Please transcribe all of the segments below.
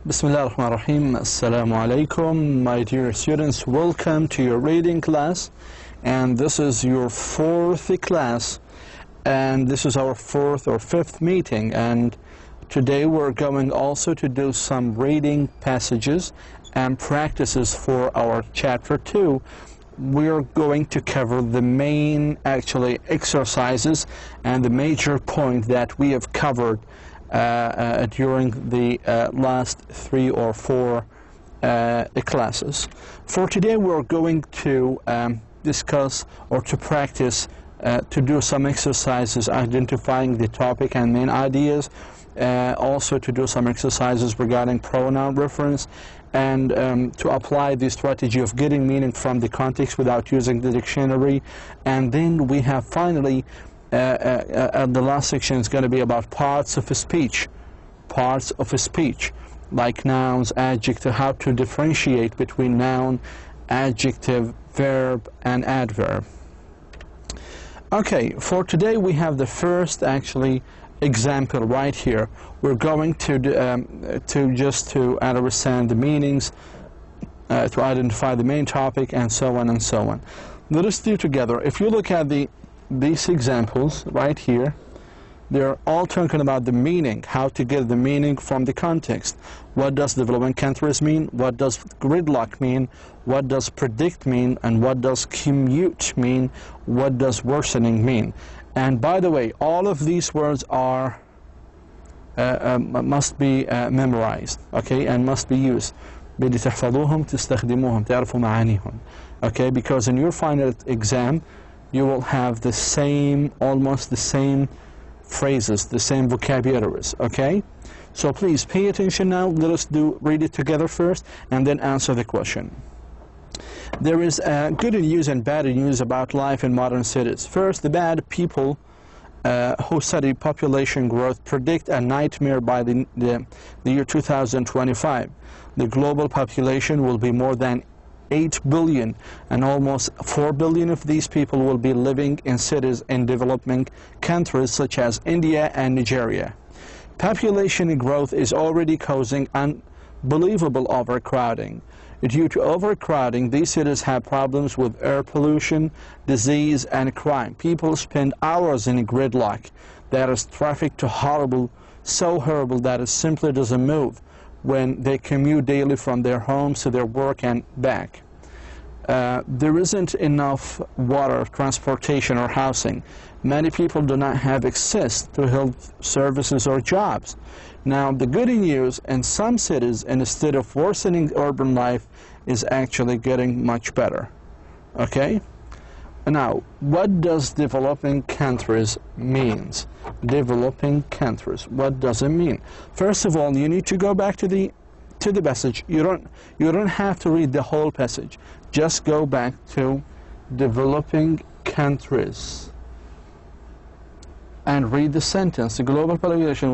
Bismillah ar-Rahman ar-Rahim. Assalamu alaikum. My dear students, welcome to your reading class. And this is your fourth class. And this is our fourth or fifth meeting. And today we're going also to do some reading passages and practices for our chapter 2. We're going to cover the main exercises and the major point that we have covered during the last 3 or 4 classes. For today we're going to discuss or to practice to do some exercises identifying the topic and main ideas, also to do some exercises regarding pronoun reference, and to apply the strategy of getting meaning from the context without using the dictionary. And then we have finally the last section is going to be about parts of speech, like nouns, adjective, how to differentiate between noun, adjective, verb, and adverb. Okay, for today we have the first example right here. We're going to understand the meanings, to identify the main topic, and so on and so on. Let us do together. If you look at these examples right here, they're all talking about the meaning, how to get the meaning from the context. What does developing countries mean? What does gridlock mean? What does predict mean? And what does commute mean? What does worsening mean? And by the way, all of these words are must be memorized, okay, and must be used. بدي تحفظوهم تستخدموهم تعرفوا معانيهم, okay, because in your final exam you will have the same, almost the same phrases, the same vocabularies, okay? So please pay attention now. Let us read it together first and then answer the question. There is good news and bad news about life in modern cities. First, the bad people who study population growth predict a nightmare by the year 2025. The global population will be more than 8 billion, and almost 4 billion of these people will be living in cities in developing countries such as India and Nigeria. Population growth is already causing unbelievable overcrowding. Due to overcrowding, these cities have problems with air pollution, disease, and crime. People spend hours in a gridlock. There is traffic so horrible that it simply doesn't move when they commute daily from their homes to their work and back. There isn't enough water, transportation, or housing. Many people do not have access to health services or jobs. Now, the good news, in some cities, instead of worsening urban life, is actually getting much better. Okay? Now, what does developing countries means? Developing countries, what does it mean? First of all, you need to go back to the passage. You don't have to read the whole passage. Just go back to developing countries and read the sentence. The global population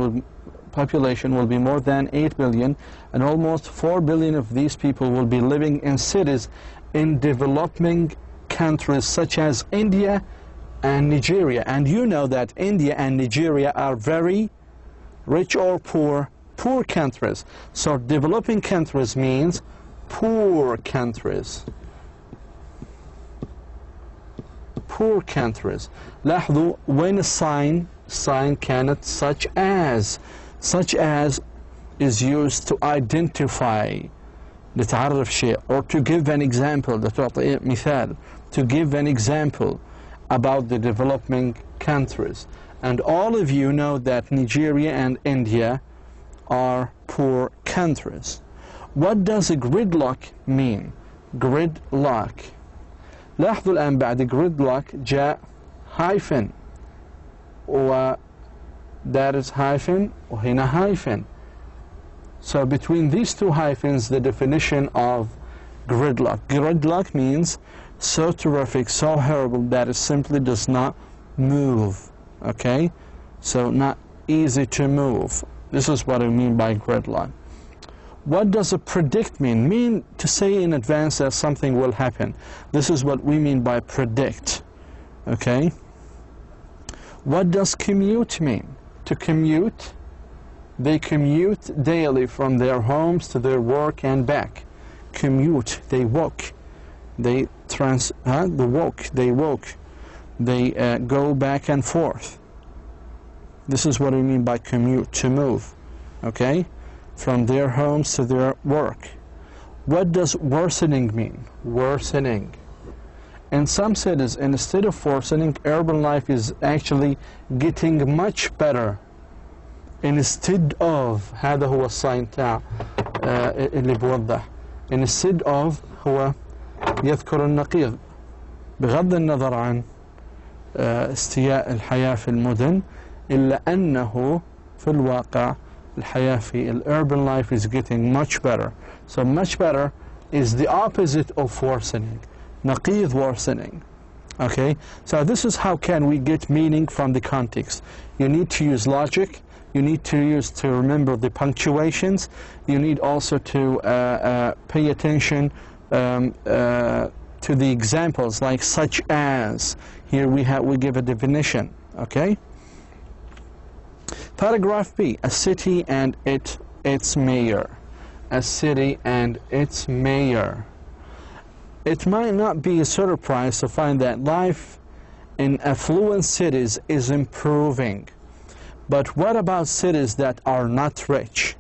will be more than 8 billion, and almost 4 billion of these people will be living in cities in developing countries such as India and Nigeria. And you know that India and Nigeria are very rich or poor countries. So developing countries means poor countries. Poor countries. لاحظوا وين الساين كانت such as is used to identify, لتعرف شيء, or to give an example, لتعطي مثال, to give an example about the developing countries. And all of you know that Nigeria and India are poor countries. What does a gridlock mean? Gridlock. لاحظوا الآن بعد gridlock جاء hyphen, that is hyphen وهنا hyphen. So between these two hyphens, the definition of gridlock. Gridlock means so terrific, so horrible that it simply does not move. Okay? So not easy to move. This is what I mean by gridlock. What does a predict mean? Mean to say in advance that something will happen. This is what we mean by predict. Okay? What does commute mean? To commute They commute daily from their homes to their work and back. Commute, they walk. They walk. They go back and forth. This is what I mean by commute, to move. Okay? From their homes to their work. What does worsening mean? Worsening. In some cities, instead of worsening, urban life is actually getting much better. Instead of, هذا هو الساين تاع اللي بوضح. Instead of هو يذكر النقيض بغض النظر عن استياء الحياة في المدن، إلا أنه في الواقع الحياة في urban life is getting much better. So much better is the opposite of worsening. نقيض worsening. Okay? So this is how can we get meaning from the context. You need to use logic. You need to remember the punctuations. You need also to pay attention to the examples, like such as. Here we give a definition. Okay. Paragraph B: a city and its mayor. A city and its mayor. It might not be a surprise to find that life in affluent cities is improving. But what about cities that are not rich?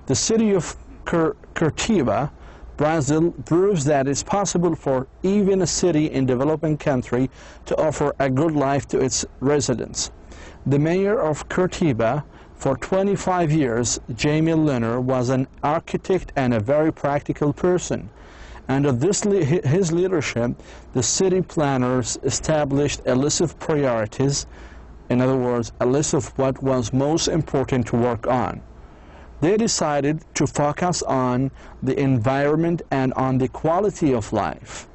The city of Curitiba, Brazil, proves that it's possible for even a city in developing country to offer a good life to its residents. The mayor of Curitiba for 25 years, Jamie Leonard, was an architect and a very practical person. Under his leadership, the city planners established a list of priorities. In other words, a list of what was most important to work on. They decided to focus on the environment and on the quality of life.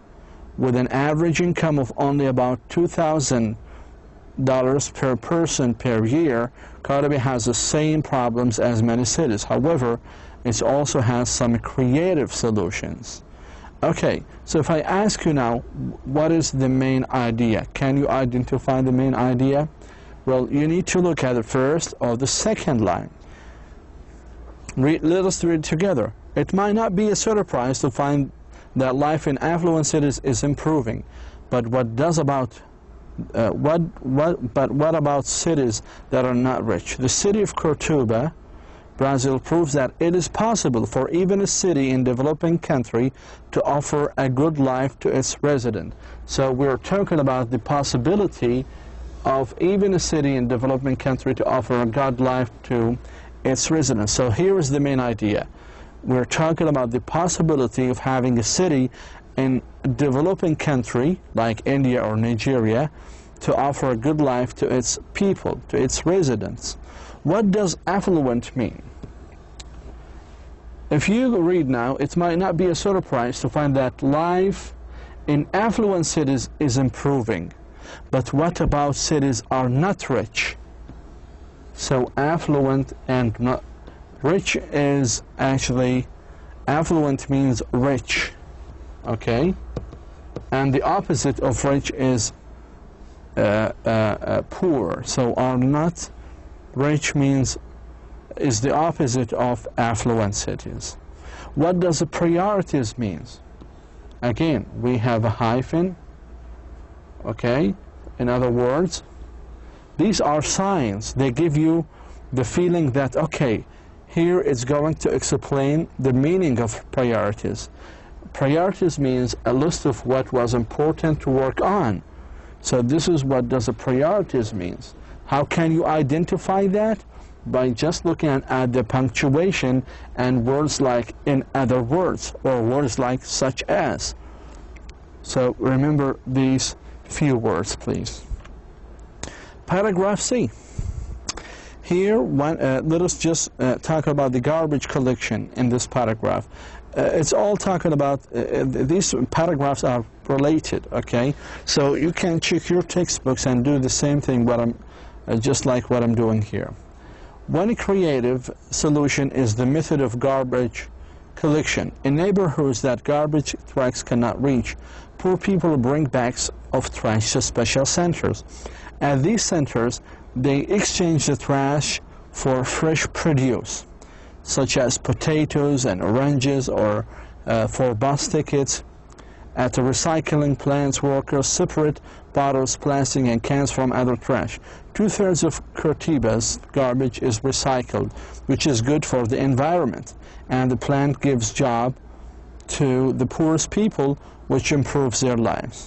With an average income of only about $2,000 per person per year, Curitiba has the same problems as many cities. However, it also has some creative solutions. Okay, so if I ask you now, what is the main idea? Can you identify the main idea? Well, you need to look at the first or the second line. Let us read it together. It might not be a surprise to find that life in affluent cities is improving, but what about cities that are not rich? The city of Curitiba, Brazil, proves that it is possible for even a city in developing country to offer a good life to its resident. So we're talking about the possibility of even a city in developing country to offer a good life to its residents. So here is the main idea. We're talking about the possibility of having a city in a developing country like India or Nigeria to offer a good life to its people, to its residents. What does affluent mean? If you read now, it might not be a surprise to find that life in affluent cities is improving. But what about cities are not rich? So affluent and not rich is actually, affluent means rich, okay? And the opposite of rich is poor. So are not rich is the opposite of affluent cities. What does the priorities means? Again, we have a hyphen, okay? In other words, these are signs. They give you the feeling that, okay, here it's going to explain the meaning of priorities. Priorities means a list of what was important to work on. So this is what does a priorities means. How can you identify that? By just looking at the punctuation and words like in other words, or words like such as. So remember these few words, please. Paragraph C. Here, let us just talk about the garbage collection in this paragraph. It's all talking about, these paragraphs are related, okay? So you can check your textbooks and do the same thing, just like what I'm doing here. One creative solution is the method of garbage collection. In neighborhoods that garbage trucks cannot reach, poor people bring bags of trash to special centers. At these centers, they exchange the trash for fresh produce, such as potatoes and oranges, or for bus tickets. At the recycling plants, workers separate bottles, plastic, and cans from other trash. 2/3 of Curitiba's garbage is recycled, which is good for the environment, and the plant gives job to the poorest people, which improves their lives.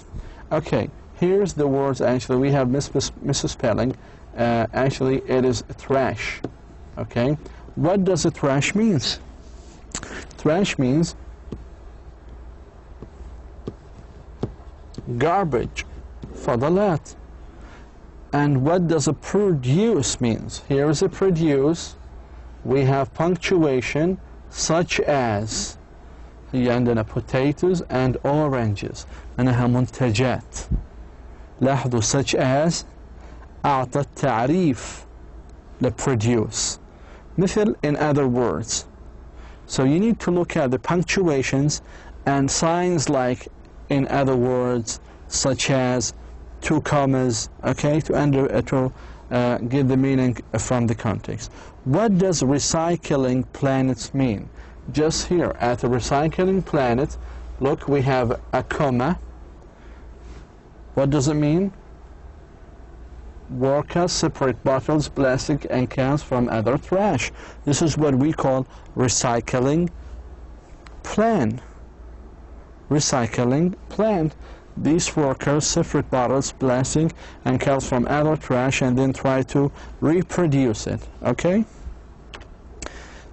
Okay, here's the words. Actually, we have misspelling. Actually, it is trash. Okay, what does a trash means? Trash means garbage, فضلات. And what does a produce means? Here is a produce. We have punctuation such as. هي عندنا potatoes and oranges. أنها منتجات. لاحظوا such as أعطت تعريف لproduce. مثل in other words. So you need to look at the punctuations and signs like in other words, such as 2 commas, okay, to get the meaning from the context. What does recycling planets mean? Just here at the recycling planet, look, we have a comma. What does it mean? Workers separate bottles, plastic, and cans from other trash. This is what we call recycling plan. Recycling plant. These workers separate bottles, plastic, and cans from other trash and then try to reproduce it. Okay?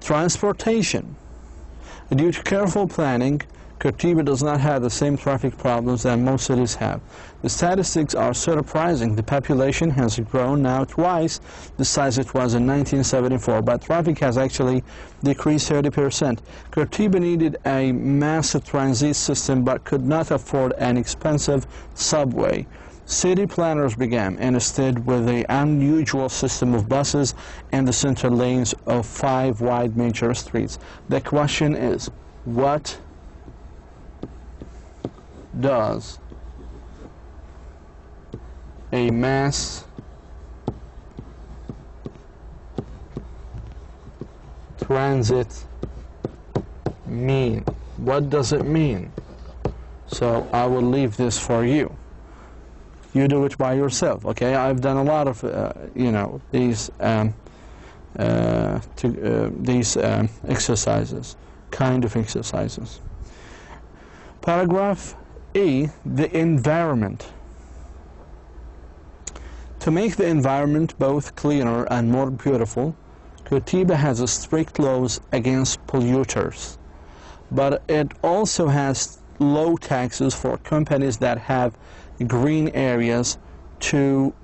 Transportation. Due to careful planning, Curitiba does not have the same traffic problems that most cities have. The statistics are surprising. The population has grown now twice the size it was in 1974, but traffic has actually decreased 30%. Curitiba needed a massive transit system but could not afford an expensive subway. City planners began instead with the unusual system of buses in the center lanes of 5 wide major streets. The question is, what does a mass transit mean? What does it mean? So I will leave this for you. You do it by yourself, okay? I've done a lot of, these exercises, kind of exercises. Paragraph E, the environment. To make the environment both cleaner and more beautiful, Curitiba has strict laws against polluters, but it also has low taxes for companies that have green areas to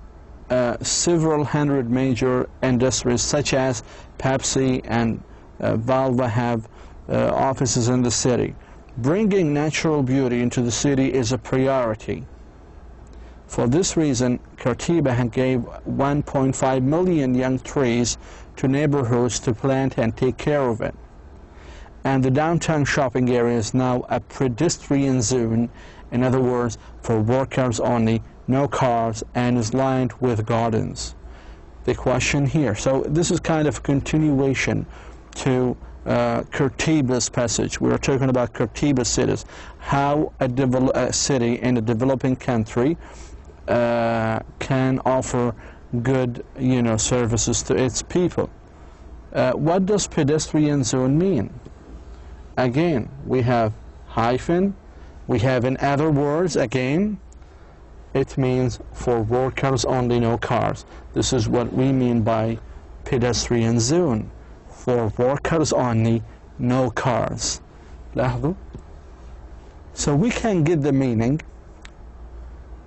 several hundred major industries such as Pepsi and Valva have offices in the city. Bringing natural beauty into the city is a priority. For this reason, Curitiba gave 1.5 million young trees to neighborhoods to plant and take care of it. And the downtown shopping area is now a pedestrian zone, in other words, for workers only, no cars, and is lined with gardens. The question here, so this is kind of a continuation to Curitiba's passage. We are talking about Curitiba cities, how a city in a developing country can offer good, services to its people. What does pedestrian zone mean? Again, we have hyphen, we have in other words, again, it means for workers only, no cars. This is what we mean by pedestrian zone. For workers only, no cars. لاحظوا? So we can get the meaning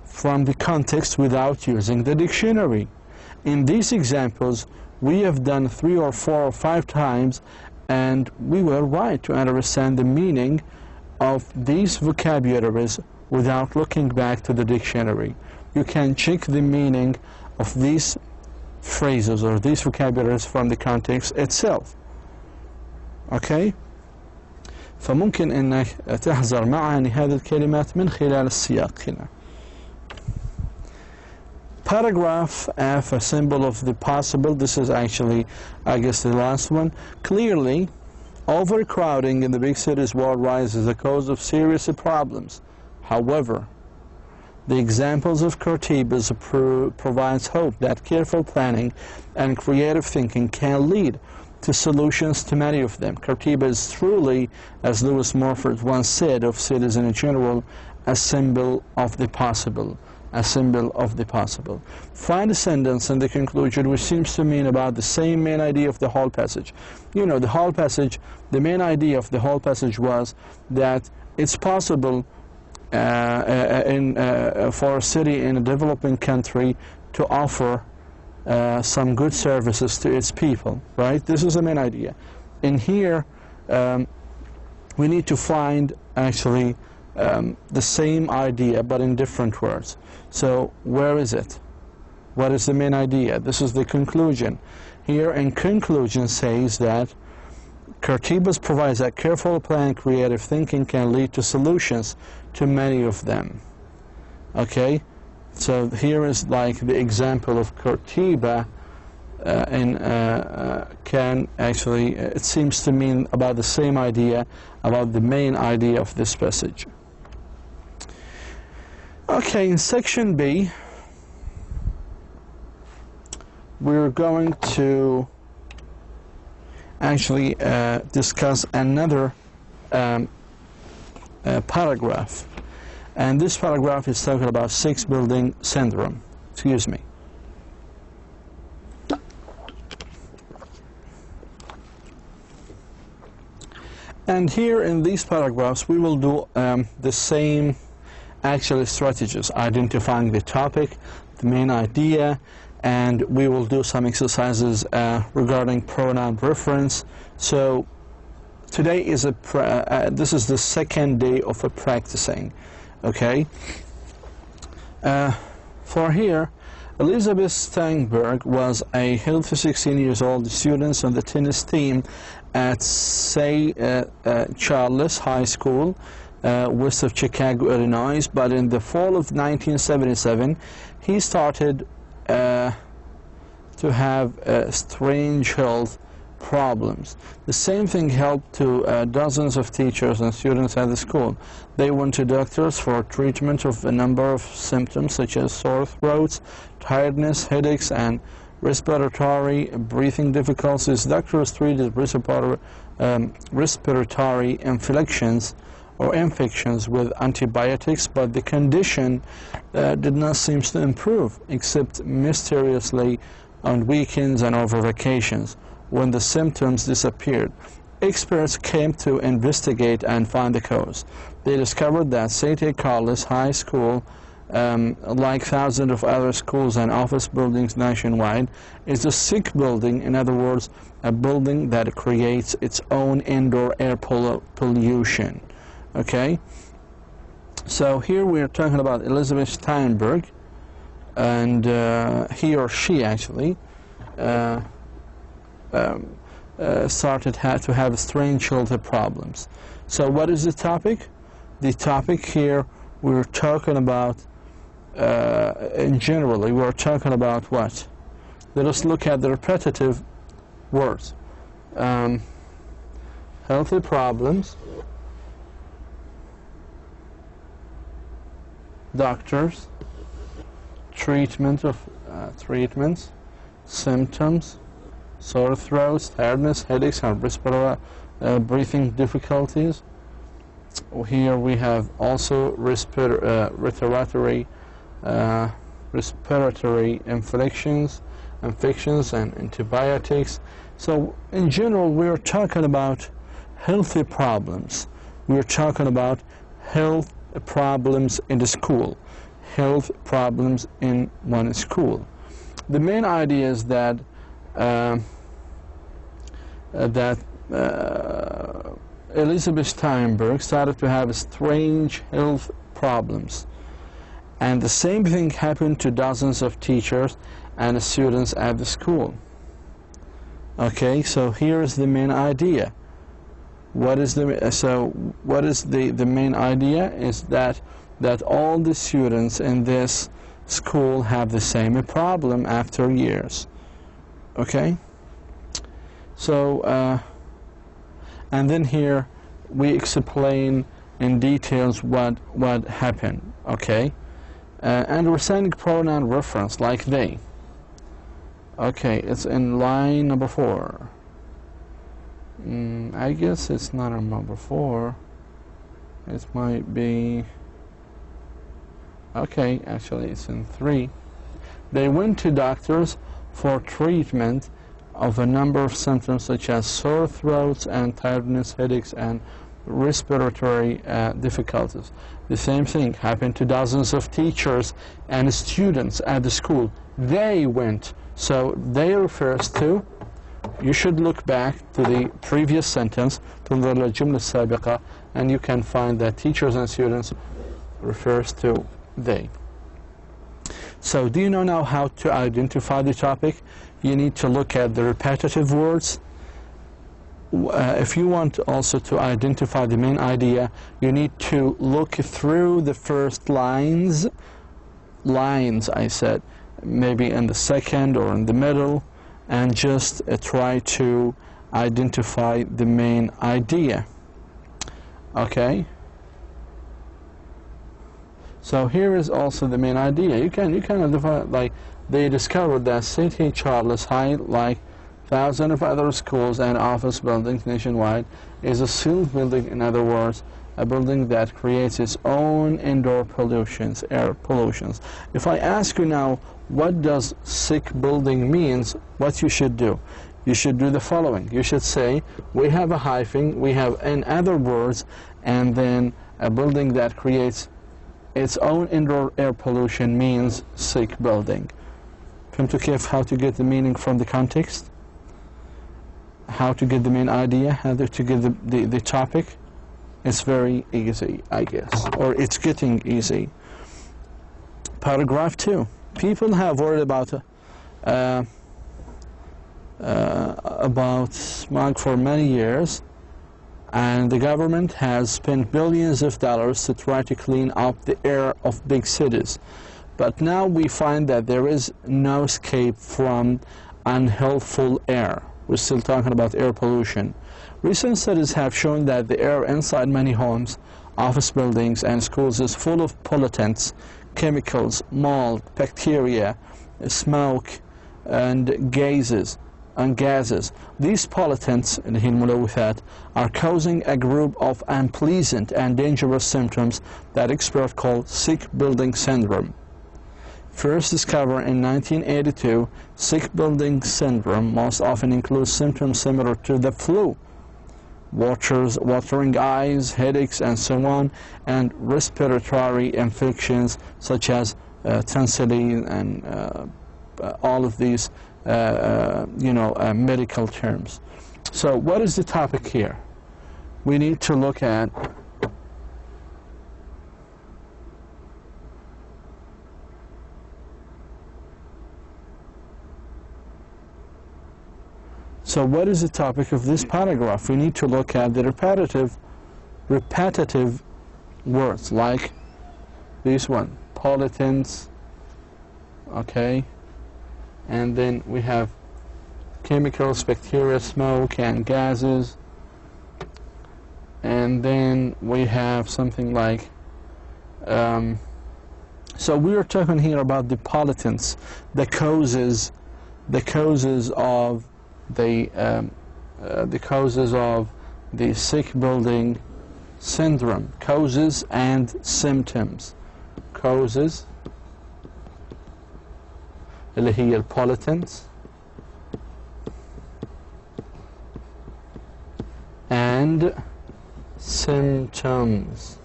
from the context without using the dictionary. In these examples, we have done 3 or 4 or 5 times, and we were right to understand the meaning of these vocabularies without looking back to the dictionary. You can check the meaning of these phrases or these vocabularies from the context itself. Okay? فممكن انك تحذر معاني هذه الكلمات من خلال السياق هنا. Paragraph F, a symbol of the possible. This is actually, I guess, the last one. Clearly, overcrowding in the big cities worldwide is a cause of serious problems. However, the examples of Qurtibas provides hope that careful planning and creative thinking can lead to solutions to many of them. Qurtiba is truly, as Lewis Morford once said of cities in general, a symbol of the possible. A symbol of the possible. Find a sentence in the conclusion which seems to mean about the same main idea of the whole passage. You know, the whole passage, the main idea of the whole passage was that it's possible for a city in a developing country to offer some good services to its people, right? This is the main idea. In here, we need to find actually the same idea but in different words. So where is it? What is the main idea? This is the conclusion. Here in conclusion says that Qurtibas provides that careful plan, creative thinking can lead to solutions to many of them. Okay, so here is like the example of Qurtiba can actually, it seems to mean about the same idea, about the main idea of this passage. Okay, in section B, we're going to actually discuss another paragraph. And this paragraph is talking about six building syndrome. Excuse me. And here in these paragraphs, we will do the same actually strategies, identifying the topic, the main idea, and we will do some exercises regarding pronoun reference. So today is this is the second day of practicing. Okay. For here, Elizabeth Steinberg was a healthy 16-year-old student on the tennis team at Charles High School, west of Chicago, Illinois. But in the fall of 1977, he started to have strange health problems. The same thing happened to dozens of teachers and students at the school. They went to doctors for treatment of a number of symptoms such as sore throats, tiredness, headaches, and respiratory breathing difficulties. Doctors treated respiratory infections with antibiotics, but the condition did not seem to improve, except mysteriously on weekends and over vacations, when the symptoms disappeared. Experts came to investigate and find the cause. They discovered that St. Carlos High School, like thousands of other schools and office buildings nationwide, is a sick building. In other words, a building that creates its own indoor air pollution. Okay, so here we are talking about Elizabeth Steinberg, and he or she actually started to have strange health problems. So what is the topic? The topic here, we're talking about, in generally, we're talking about what? Let us look at the repetitive words. Healthy problems, doctors, treatments, symptoms, sore throats, tiredness, headaches, and respiratory breathing difficulties. Here we have also respiratory infections, and antibiotics. So in general, we are talking about healthy problems. We are talking about health problems in the school, health problems in one school. The main idea is that Elizabeth Steinberg started to have strange health problems, and the same thing happened to dozens of teachers and students at the school. Okay, so here is the main idea. What is the main idea is that all the students in this school have the same problem after years. Okay? So, and then here we explain in details what happened. Okay? Understanding pronoun reference, like they. Okay, it's in line number 4. I guess it's not on number 4. It might be... Okay, actually it's in 3. They went to doctors for treatment of a number of symptoms such as sore throats and tiredness, headaches, and respiratory difficulties. The same thing happened to dozens of teachers and students at the school. They went. So they refers to, you should look back to the previous sentence, تنظر للجملة السابقة, and you can find that teachers and students refers to they. So do you know now how to identify the topic? You need to look at the repetitive words. If you want also to identify the main idea, you need to look through the first lines, I said, maybe in the second or in the middle, and just try to identify the main idea. Okay? So here is also the main idea. You can identify, like, they discovered that St. Charles High, like thousands of other schools and office buildings nationwide, is a sealed building. In other words, a building that creates its own indoor pollutions, air pollutions. If I ask you now, what does sick building means, what you should do? You should do the following. You should say, we have a hyphen, we have in other words, and then a building that creates its own indoor air pollution means sick building. فهمتوا كيف how to get the meaning from the context? How to get the main idea? How to get the topic? It's very easy, I guess, or it's getting easy. Paragraph 2. People have worried about smog for many years, and the government has spent billions of dollars to try to clean up the air of big cities. But now we find that there is no escape from unhealthful air. We're still talking about air pollution. Recent studies have shown that the air inside many homes, office buildings, and schools is full of pollutants, chemicals, mold, bacteria, smoke, and gases. These pollutants, اللي هي الملوثات, are causing a group of unpleasant and dangerous symptoms that experts call sick building syndrome. First discovered in 1982, sick building syndrome most often includes symptoms similar to the flu, watering eyes, headaches, and so on, and respiratory infections such as tonsillitis and all of these medical terms. So what is the topic here? We need to look at So what is the topic of this paragraph? We need to look at the repetitive words, like this one, pollutants, okay, and then we have chemicals, bacteria, smoke, and gases, and then we have something like, so we are talking here about the pollutants, the causes of the causes of the sick building syndrome, causes and symptoms. Causes اللي هي الpollutants and symptoms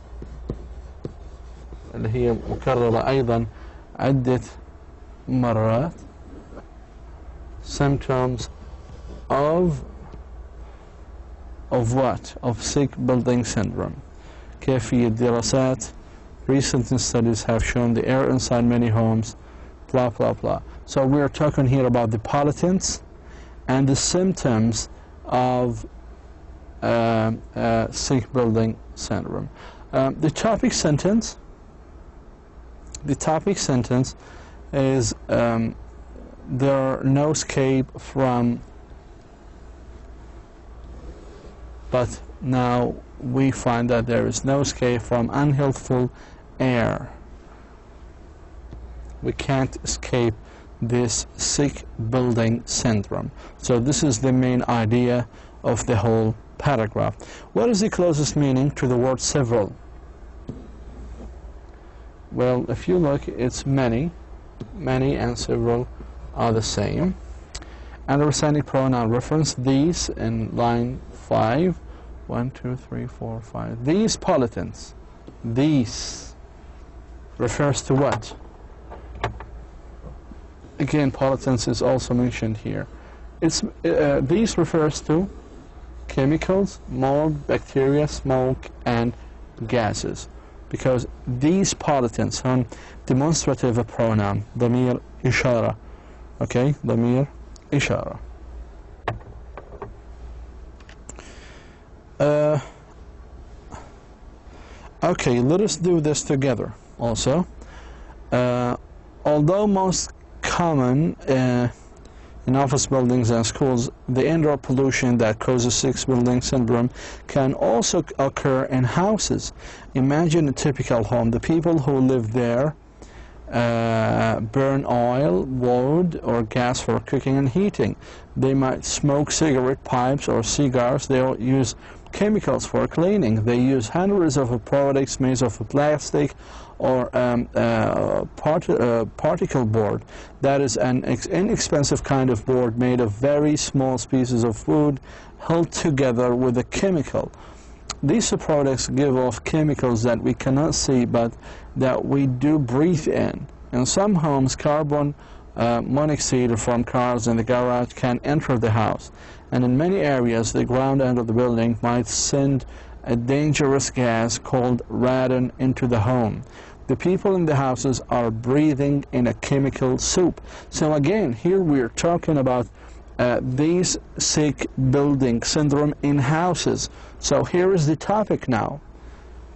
اللي هي مكررة أيضا عدة مرات. Symptoms of what? Of sick building syndrome. كيفية دراسات. Recent studies have shown the air inside many homes, blah, blah, blah. So we are talking here about the pollutants and the symptoms of sick building syndrome. The topic sentence the topic sentence is there are no escape from, but now we find that there is no escape from unhealthful air. We can't escape this sick building syndrome. So this is the main idea of the whole paragraph. What is the closest meaning to the word several? Well, if you look, it's many. Many and several are the same. And the assigned pronoun reference, these, in line 5. 1, 2, 3, 4, 5. These pollutants. These refers to what? Again, pollutants is also mentioned here. These refers to chemicals, mold, bacteria, smoke, and gases. Because these pollutants, demonstrative pronoun, ضمير إشارة. Okay, ضمير إشارة. Okay, let us do this together also. Although most common in office buildings and schools, the indoor pollution that causes sick building syndrome can also occur in houses. Imagine a typical home. The people who live there burn oil, wood, or gas for cooking and heating. They might smoke cigarette pipes or cigars. They will use chemicals for cleaning. They use hundreds of products made of plastic or particle board. That is an inexpensive kind of board made of very small pieces of wood held together with a chemical. These products give off chemicals that we cannot see but that we do breathe in. In some homes, carbon monoxide from cars in the garage can enter the house. And in many areas, the ground under the building might send a dangerous gas called radon into the home. The people in the houses are breathing in a chemical soup. So again, here we're talking about these sick building syndrome in houses. So here is the topic now.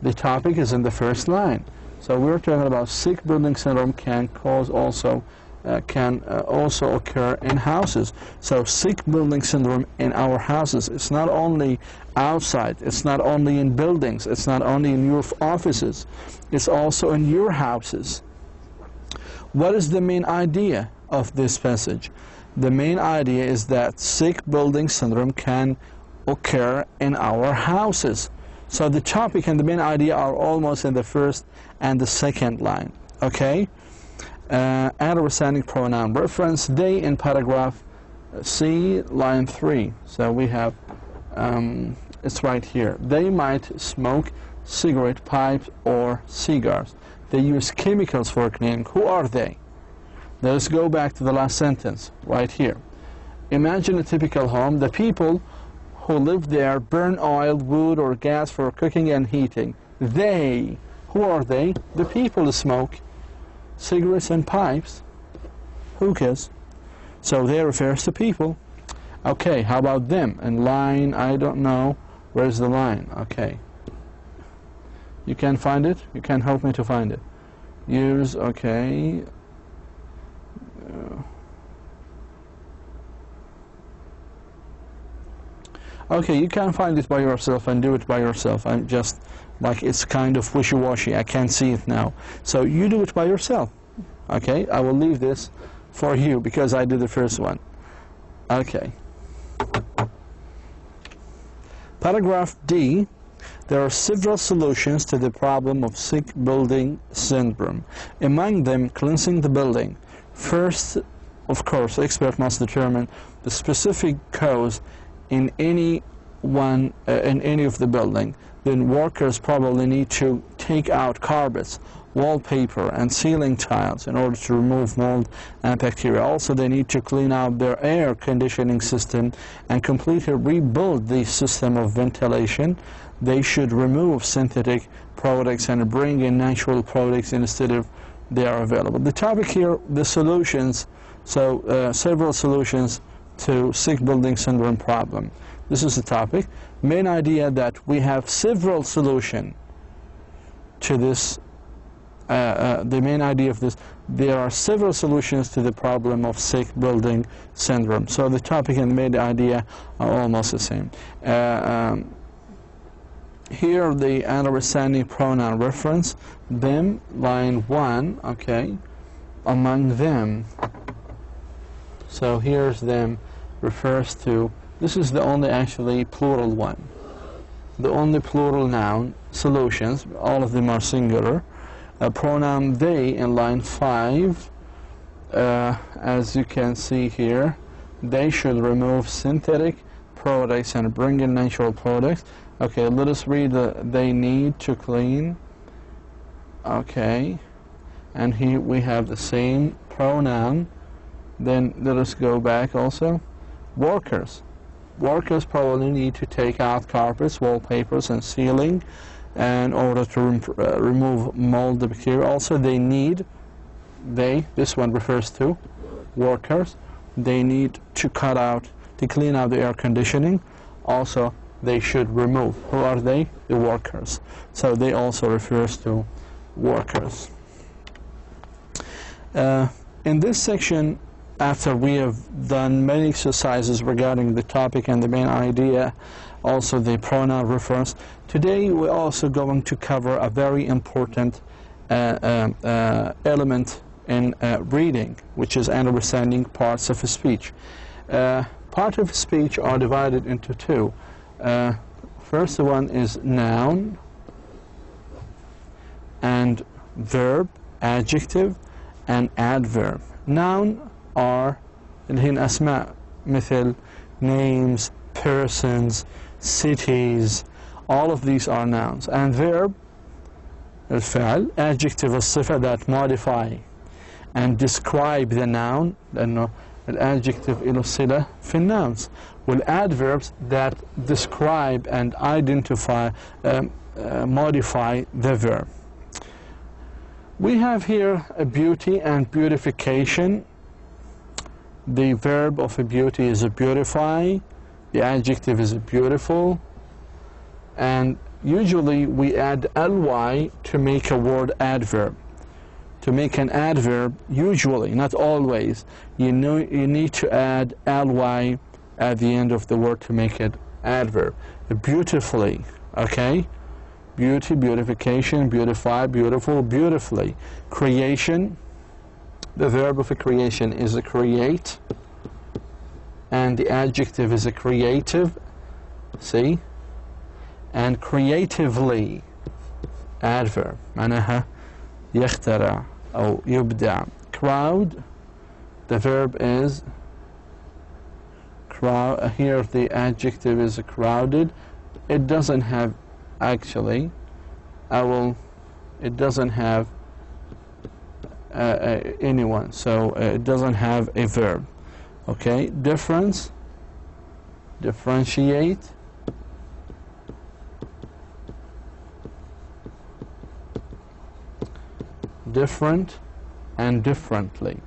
The topic is in the first line. So we're talking about sick building syndrome can also occur in houses. So sick building syndrome in our houses. It's not only outside. It's not only in buildings. It's not only in your offices. It's also in your houses. What is the main idea of this passage? The main idea is that sick building syndrome can occur in our houses. So the topic and the main idea are almost in the first and the second line. Okay? Adversating pronoun reference, they in paragraph C, line 3. So we have, it's right here. They might smoke cigarette pipes or cigars. They use chemicals for cleaning. Who are they? Let's go back to the last sentence, right here. Imagine a typical home. The people who live there burn oil, wood, or gas for cooking and heating. They, who are they? The people smoke cigarettes and pipes, hookahs. So they refers to people. Okay, how about them? In line, I don't know. Where's the line? Okay. You can find it? You can help me to find it. Use, okay. Okay, you can find it by yourself and do it by yourself. I'm just, like, it's kind of wishy-washy. I can't see it now. So you do it by yourself. Okay, I will leave this for you because I did the first one. Okay. Paragraph D. There are several solutions to the problem of sick building syndrome. Among them, cleansing the building. First, of course, the expert must determine the specific cause in any of the building. Then workers probably need to take out carpets, wallpaper, and ceiling tiles in order to remove mold and bacteria. Also, they need to clean out their air conditioning system and completely rebuild the system of ventilation. They should remove synthetic products and bring in natural products instead of they are available. The topic here, the solutions, so several solutions to sick building syndrome problem. This is the topic. Main idea that we have several solutions to this the main idea of this, there are several solutions to the problem of sick building syndrome. So the topic and the main idea are almost the same. Here the understanding pronoun reference, them, line 1, okay, among them. So here's them refers to, this is the only actually plural one. The only plural noun solutions, all of them are singular. Pronoun they in line 5, as you can see here, they should remove synthetic products and bring in natural products. Okay, let us read they need to clean. Okay, and here we have the same pronoun. Then let us go back also. Workers. Workers probably need to take out carpets, wallpapers, and ceiling in order to remove mold bacteria. Also, they need, this one refers to workers. They need to clean out the air conditioning. Also, they should remove. Who are they? The workers. So they also refers to workers. In this section, after we have done many exercises regarding the topic and the main idea, also the pronoun reference, today we're also going to cover a very important element in reading, which is understanding parts of speech. Parts of speech are divided into two. First one is noun and verb, adjective and adverb. Noun are الحين أسماء مثل names, persons, cities, all of these are nouns. And verb الفعل, adjective الصفة that modify and describe the noun, لأنه الادجective له صلة في الnouns. والadverbs that describe and identify, modify the verb. We have here a beauty and beautification. The verb of a beauty is a beautify, the adjective is a beautiful, and usually we add ly to make a word adverb. To make an adverb, usually, not always, you need to add ly at the end of the word to make it adverb. Beautifully, okay? Beauty, beautification, beautify, beautiful, beautifully. Creation, the verb of a creation is a create, and the adjective is a creative, see? And creatively, adverb, معناها يخترع أو يبدع. Crowd, the verb is crowd. Here the adjective is crowded. It doesn't have, actually, it doesn't have anyone, so it doesn't have a verb. Okay, difference, differentiate, different and differently.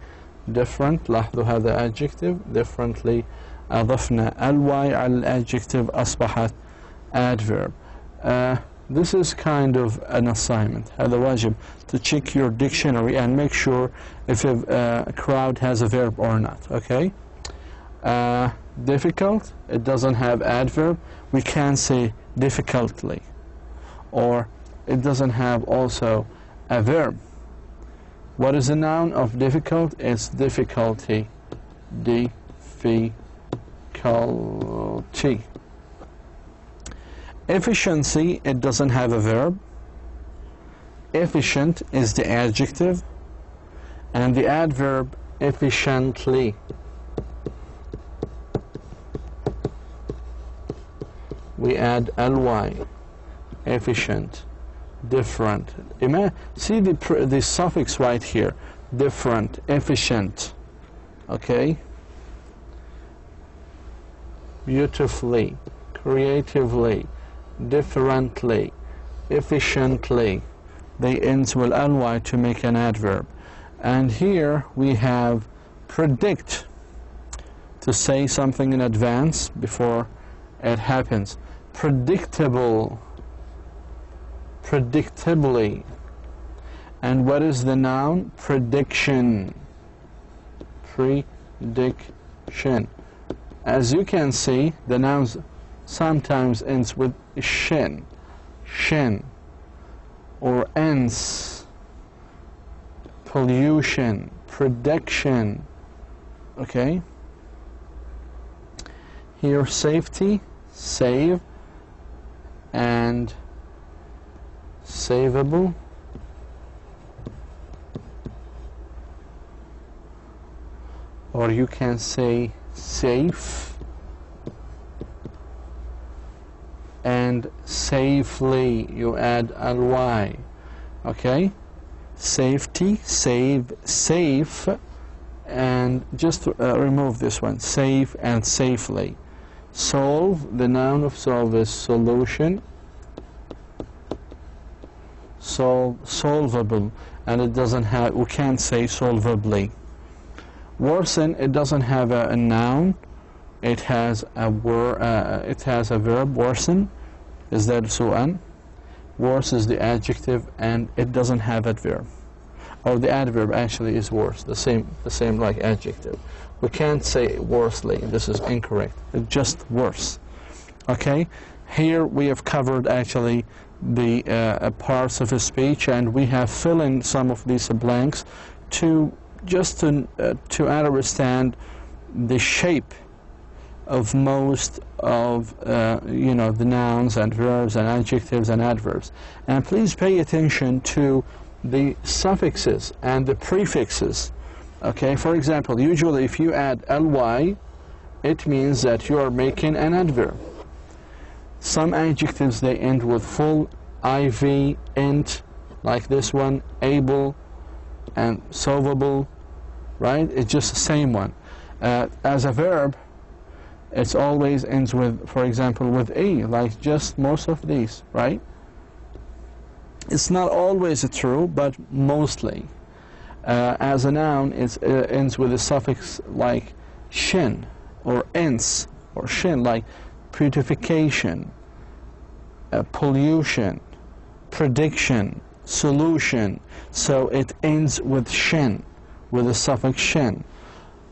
Different, لاحظوا هذا adjective. Differently أضفنا ly على الادجective أصبحت adverb. This is kind of an assignment. هذا واجب to check your dictionary and make sure if a crowd has a verb or not. Okay. Difficult, it doesn't have adverb. We can say difficultly, or it doesn't have also a verb. What is the noun of difficult? It's difficulty. Difficulty. Efficiency, it doesn't have a verb. Efficient is the adjective, and the adverb efficiently. We add ly, efficient, different. See the suffix right here, different, efficient, okay? Beautifully, creatively, differently, efficiently. They end with ly to make an adverb. And here we have predict, to say something in advance before it happens. Predictable, predictably, And what is the noun? Prediction. Prediction. As you can see, the nouns sometimes ends with shin, shin, or ends. Pollution, prediction. Okay. Here, safety, save, and savable. Or you can say safe and safely. You add ly. Okay? Safety, save, safe, and just remove this one. Safe and safely. Solve, the noun of solve is solution. Solvable, and it doesn't have, we can't say solvably. Worsen, it doesn't have a noun. It has a verb, worsen. Is that su'an? Worse is the adjective, and it doesn't have adverb. Or the adverb actually is worse, the same like adjective. We can't say worsely. This is incorrect. It's just worse. Okay. Here we have covered actually the parts of a speech, and we have filled in some of these blanks to understand the shape of most of the nouns and verbs and adjectives and adverbs. And please pay attention to the suffixes and the prefixes. Okay, for example, usually if you add ly, it means that you are making an adverb. Some adjectives, they end with full, iv, int, like this one, able, and solvable, right? It's just the same one. As a verb, it's always ends with, for example, with e, like just most of these, right? It's not always true, but mostly. As a noun, it ends with a suffix like shin, or ens, or shin, like purification, pollution, prediction, solution. So it ends with shin, with the suffix shin.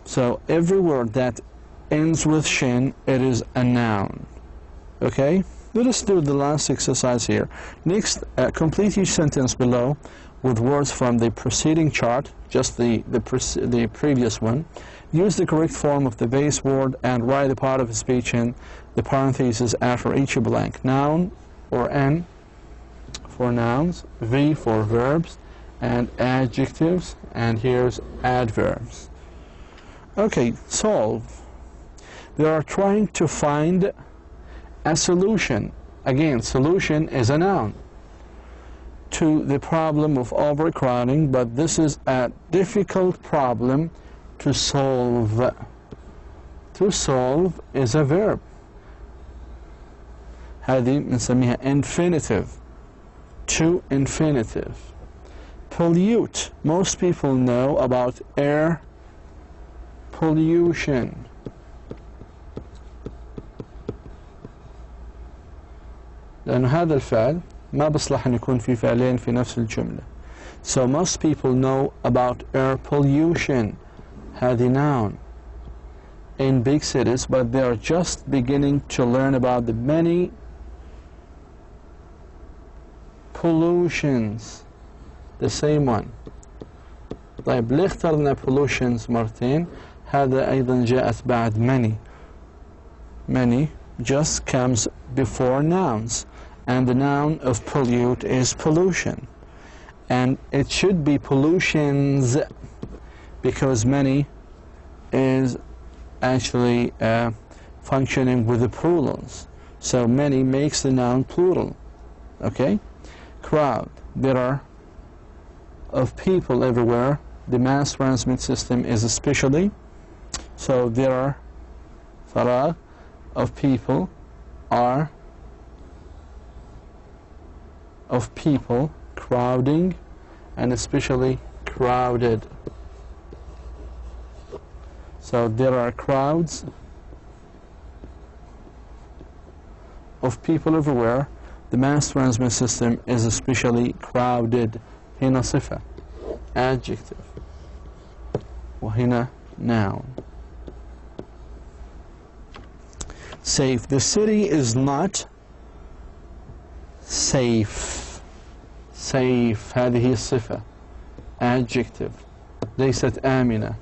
So every word that ends with shin, it is a noun. Okay? Let us do the last exercise here. Next, complete each sentence below with words from the preceding chart, just the previous one. Use the correct form of the base word and write the part of the speech in the parentheses after each blank. Noun, or N for nouns, V for verbs, and adjectives, and here's adverbs. Okay, solve. They are trying to find a solution. Again, solution is a noun to the problem of overcrowding, but this is a difficult problem to solve. To solve is a verb. هذه بنسميها infinitive. To infinitive. Pollute. Most people know about air pollution. لأن هذا الفعل ما بصلح أن يكون في فعلين في نفس الجملة. So most people know about air pollution. هذه noun. In big cities, but they are just beginning to learn about the many pollutions. The same one. طيب ليه اخترنا pollutions مرتين؟ هذا أيضا جاءت بعد many. Many just comes before nouns, and the noun of pollute is pollution, and it should be pollutions because many is actually functioning with the plurals, so many makes the noun plural. Okay. Crowd. There are of people everywhere. The mass transit system is especially, so there are faragh of people are of people crowding, and especially crowded. So there are crowds of people everywhere. The mass transit system is especially crowded. هنا صفة adjective وهنا noun. Safe. The city is not safe. Safe هذه هي الصفة adjective. ليست آمنة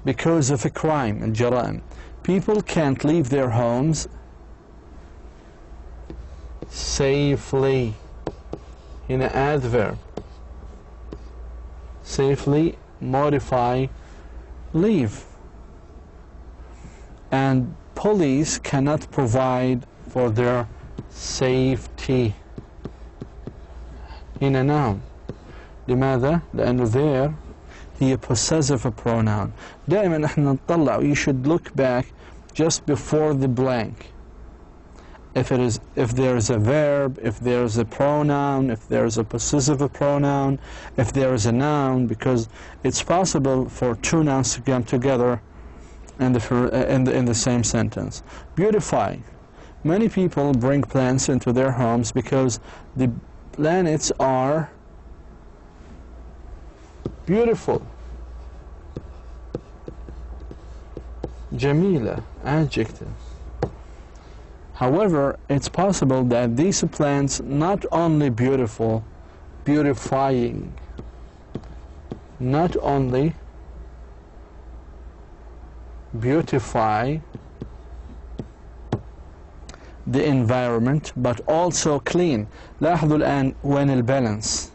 because of a crime الجرائم. People can't leave their homes safely. هنا adverb. Safely modify leave. And police cannot provide for their safety. هنا noun. لماذا؟ لأنه there هي possessive pronoun. دائما احنا نطلع you should look back just before the blank. If there is a verb, if there is a pronoun, if there is a possessive pronoun, if there is a noun, because it's possible for two nouns to come together in the same sentence. Beautify. Many people bring plants into their homes because the planets are beautiful. جميلة adjective. However, it's possible that these plants not only beautiful, beautifying, not only beautify the environment but also clean. لاحظوا الآن وين البالانس.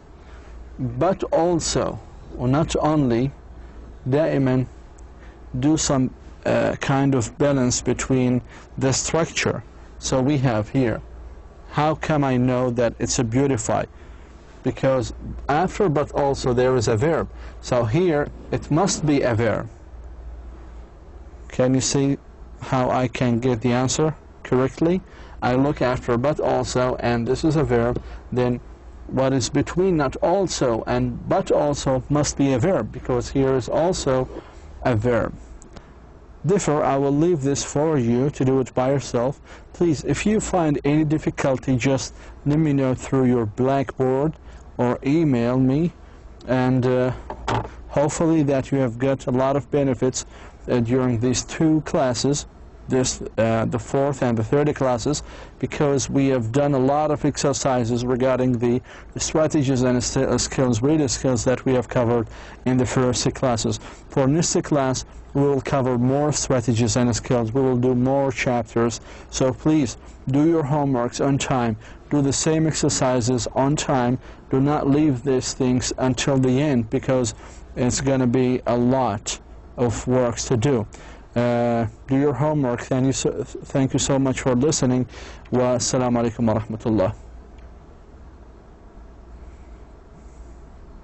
But also or not only دائما do some kind of balance between the structure. So we have here, how can I know that it's a beautify? Because after but also there is a verb. So here it must be a verb. Can you see how I can get the answer correctly? I look after but also, and this is a verb, then what is between not also and but also must be a verb, because here is also a verb. Therefore, I will leave this for you to do it by yourself. Please, if you find any difficulty, just let me know through your Blackboard or email me, and hopefully that you have got a lot of benefits during these two classes, the fourth and the third classes, because we have done a lot of exercises regarding the strategies and skills, reading skills that we have covered in the first classes. For next class, we will cover more strategies and skills. We will do more chapters. So please do your homeworks on time. Do the same exercises on time. Do not leave these things until the end, because it's going to be a lot of works to do. Do your homework. Thank you so much for listening. Wa assalamu alaikum wa rahmatullah.